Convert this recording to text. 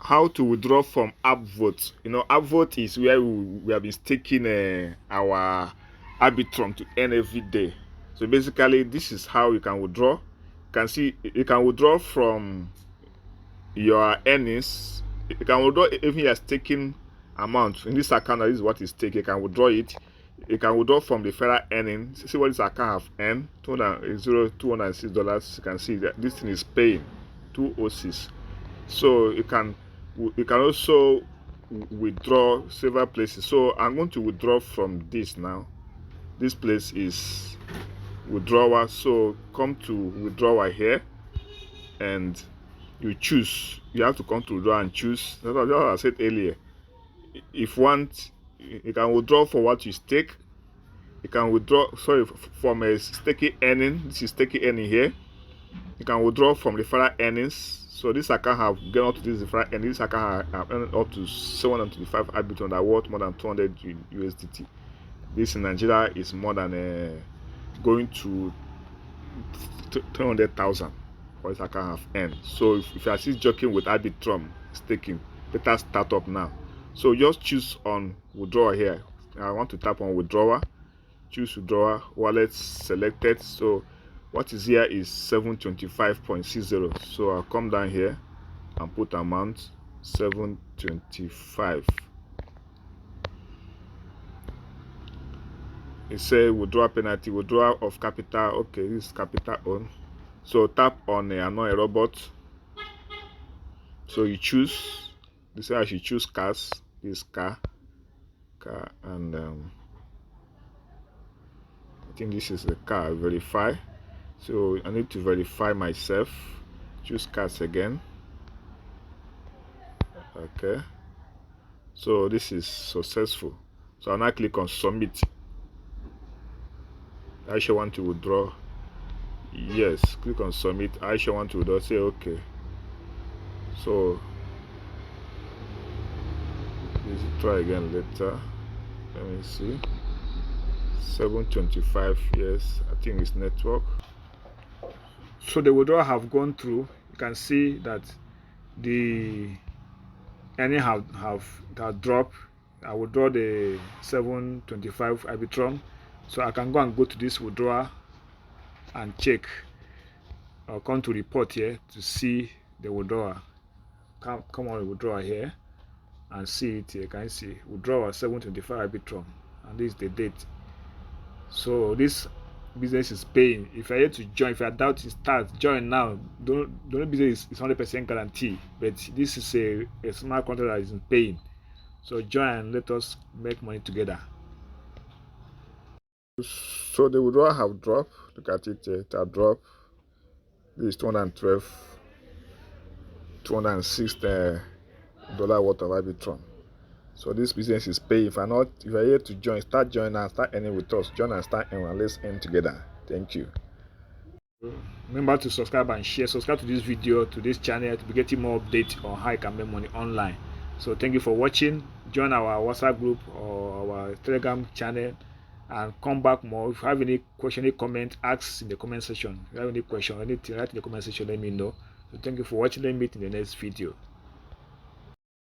how to withdraw from Arbvault. Arbvault is where we have been staking our Arbitrum to earn every day. So basically, this is how you can withdraw. You can see you can withdraw from your earnings. You can withdraw even your staking amount. In this account, this is what is taken. You can withdraw it. You can withdraw from the federal earnings. See what this account have earned, $206. You can see that this thing is paying 206. So you can also withdraw several places. So I'm going to withdraw from this now. This place is withdrawal. So come to withdrawal here, and you choose. You have to come to withdraw and choose. That's what I said earlier. If you want, you can withdraw for what you stake. You can withdraw from a staking earning. This is staking earning here. You can withdraw from the federal earnings. So this account have gone up to this federal earnings. This account have earned up to 725 Arbitrum that worth more than 200 USDT. This in Nigeria is more than going to 300,000 for this account have earned. So if you are still joking with Arbitrum staking, better start up now. So just choose on withdrawal here. I want to tap on withdrawal. Choose withdrawal, wallet selected. So what is here is 725.60. So I'll come down here and put amount 725. It says withdrawal penalty, withdrawal of capital. Okay, this is capital on. So tap on another robot. So you choose. This I should choose cars. This car, and I think this is the car. Verify. So I need to verify myself. Choose cars again. Okay. So this is successful. So I'll now click on submit. I actually want to withdraw. Yes, click on submit. I actually want to withdraw. Say okay. So let's try again later. Let me see. 725. Yes, I think it's network. So the withdrawal have gone through. You can see that the earning have dropped. I will draw the 725 Arbitrum. So I can go to this withdrawal and check. I'll come to report here to see the withdrawal. Come on withdrawal here and see it here. You can see withdrawal 725 Arbitrum, and this is the date. So this business is paying. If you're here to join, if you're about to start, join now. Don't business is 100% guarantee, but this is a smart contract that is paying. So join and let us make money together. So the withdrawal have dropped. Look at it, it have dropped. This is 206 dollar worth of Arbitrum. So this business is paying. If you're here to join, start joining and start earning with us. Join and start earning, and let's earn together. Thank you. Remember to subscribe and share. Subscribe to this video, to this channel, to be getting more updates on how you can make money online. So thank you for watching. Join our WhatsApp group or our Telegram channel and come back more. If you have any question, any comment, ask in the comment section. If you have any question, anything, write in the comment section, let me know. So thank you for watching. Let me meet in the next video.